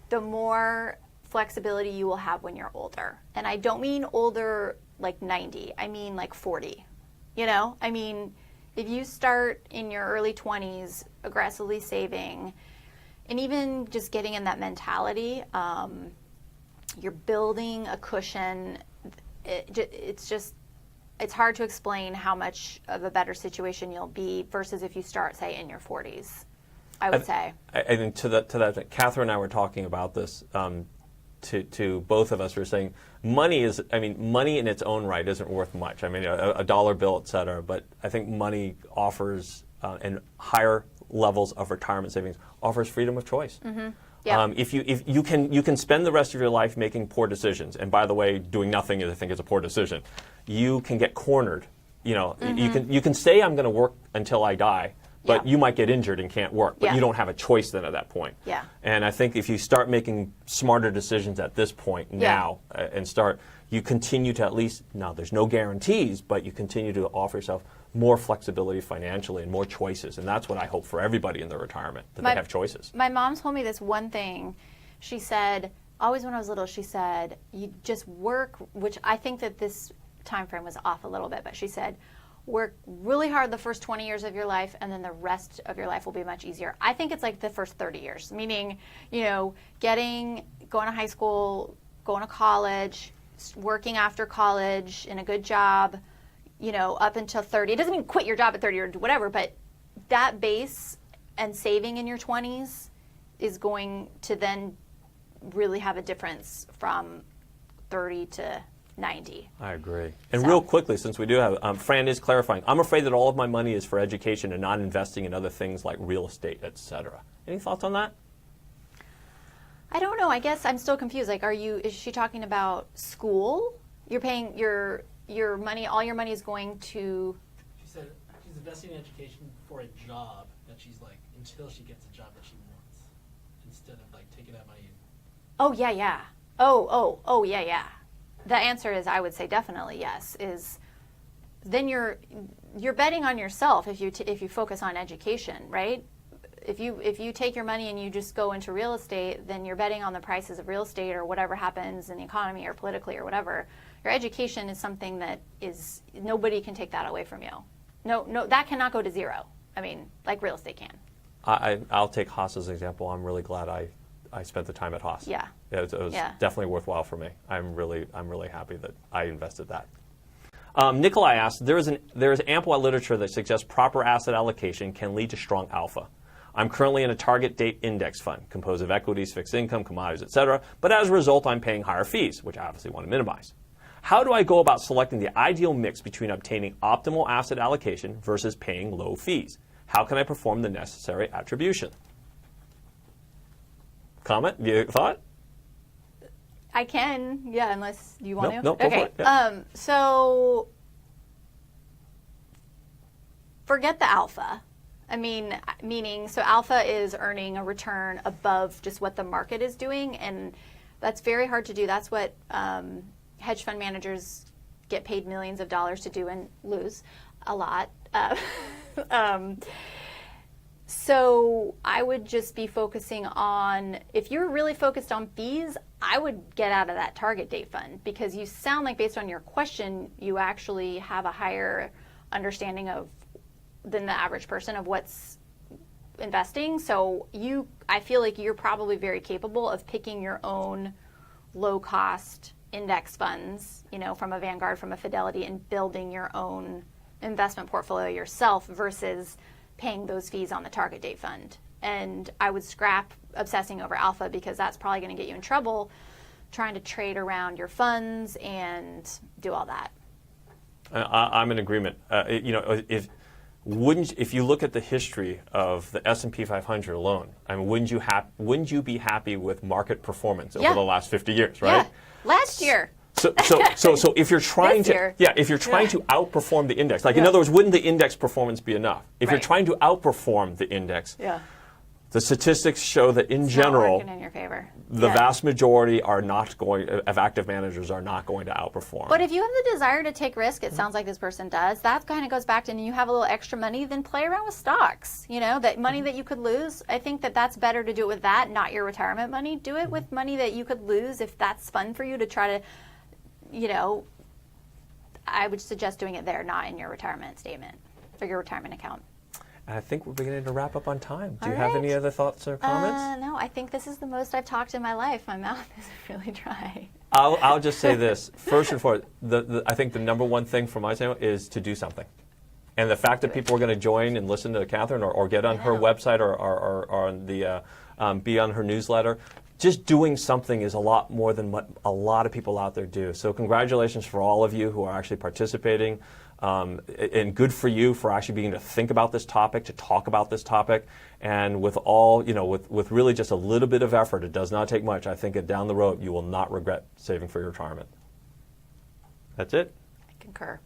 the more flexibility you will have when you're older. And I don't mean older like 90. I mean like 40. I mean, if you start in your early 20s aggressively saving, and even just getting in that mentality, you're building a cushion. It's hard to explain how much of a better situation you'll be versus if you start, say, in your 40s, I would say. I think to that, Catherine and I were talking about this to both of us. We were saying money in its own right isn't worth much. I mean, a dollar bill, et cetera. But I think money offers, and higher levels of retirement savings, offers freedom of choice. Mm-hmm. Yeah. If you can spend the rest of your life making poor decisions, and by the way, doing nothing I think is a poor decision. You can get cornered. You can say I'm going to work until I die, but you might get injured and can't work. But you don't have a choice then at that point. Yeah. And I think if you start making smarter decisions at this point now, you continue to at least, now there's no guarantees, but you continue to offer yourself more flexibility financially and more choices. And that's what I hope for everybody in their retirement, that they have choices. My mom told me this one thing. She said, always when I was little, she said, you just work, which I think that this time frame was off a little bit, but she said, work really hard the first 20 years of your life, and then the rest of your life will be much easier. I think it's like the first 30 years, meaning, going to high school, going to college, working after college in a good job, up until 30. It doesn't mean quit your job at 30 or whatever, but that base and saving in your 20s is going to then really have a difference from 30 to 90. I agree. And real quickly, since we do have, Fran is clarifying, I'm afraid that all of my money is for education and not investing in other things like real estate, et cetera. Any thoughts on that? I don't know. I guess I'm still confused. Like, is she talking about school? You're paying your money, all your money is going to... She said she's investing in education for a job that she's like, until she gets a job that she wants, instead of like taking that money. Oh, yeah. Oh, yeah. The answer is, I would say definitely yes. Then you're betting on yourself if you focus on education, right? If you take your money and you just go into real estate, then you're betting on the prices of real estate or whatever happens in the economy or politically or whatever. Your education is something that is, nobody can take that away from you. No, that cannot go to zero. I mean, like real estate can. I'll take Haas as an example. I'm really glad I spent the time at Haas. Yeah. It was definitely worthwhile for me. I'm really happy that I invested that. Nikolai asked, there is ample literature that suggests proper asset allocation can lead to strong alpha. I'm currently in a target date index fund composed of equities, fixed income, commodities, etc. But as a result, I'm paying higher fees, which I obviously want to minimize. How do I go about selecting the ideal mix between obtaining optimal asset allocation versus paying low fees? How can I perform the necessary attribution? Comment? You thought? I can, yeah, unless you want to. No, go for it. Yeah. So forget the alpha. Meaning, so alpha is earning a return above just what the market is doing, and That's very hard to do. That's what hedge fund managers get paid millions of dollars to do and lose a lot. So I would just be focusing on, if you're really focused on fees, I would get out of that target date fund, because you sound like, based on your question, you actually have a higher understanding of than the average person of what's investing. So I feel like you're probably very capable of picking your own low cost index funds, from a Vanguard, from a Fidelity, and building your own investment portfolio yourself versus paying those fees on the target date fund. And I would scrap obsessing over alpha, because that's probably going to get you in trouble trying to trade around your funds and do all that. I'm in agreement. If you look at the history of the S&P 500 alone, I mean, wouldn't you be happy with market performance over the last 50 years, right? Yeah. Last year. So if you're trying to outperform the index, in other words, wouldn't the index performance be enough? If you're trying to outperform the index, the statistics show that in general, not working in your favor. The vast majority of active managers are not going to outperform. But if you have the desire to take risk, it sounds like this person does, that kind of goes back to, and you have a little extra money, then play around with stocks. That money that you could lose, I think that's better to do it with that, not your retirement money. Do it with money that you could lose if that's fun for you to try to, I would suggest doing it there, not in your retirement statement or your retirement account. I think we're beginning to wrap up on time. Do you All have right. any other thoughts or comments? No, I think this is the most I've talked in my life. My mouth is really dry. I'll just say this. First and foremost, I think the number one thing from my standpoint is to do something. And the fact that people are going to join and listen to Catherine or get on her website or on the be on her newsletter, just doing something is a lot more than what a lot of people out there do. So congratulations for all of you who are actually participating. And good for you for actually beginning to think about this topic, to talk about this topic. And with all, with really just a little bit of effort, it does not take much. I think down the road, you will not regret saving for your retirement. That's it. I concur.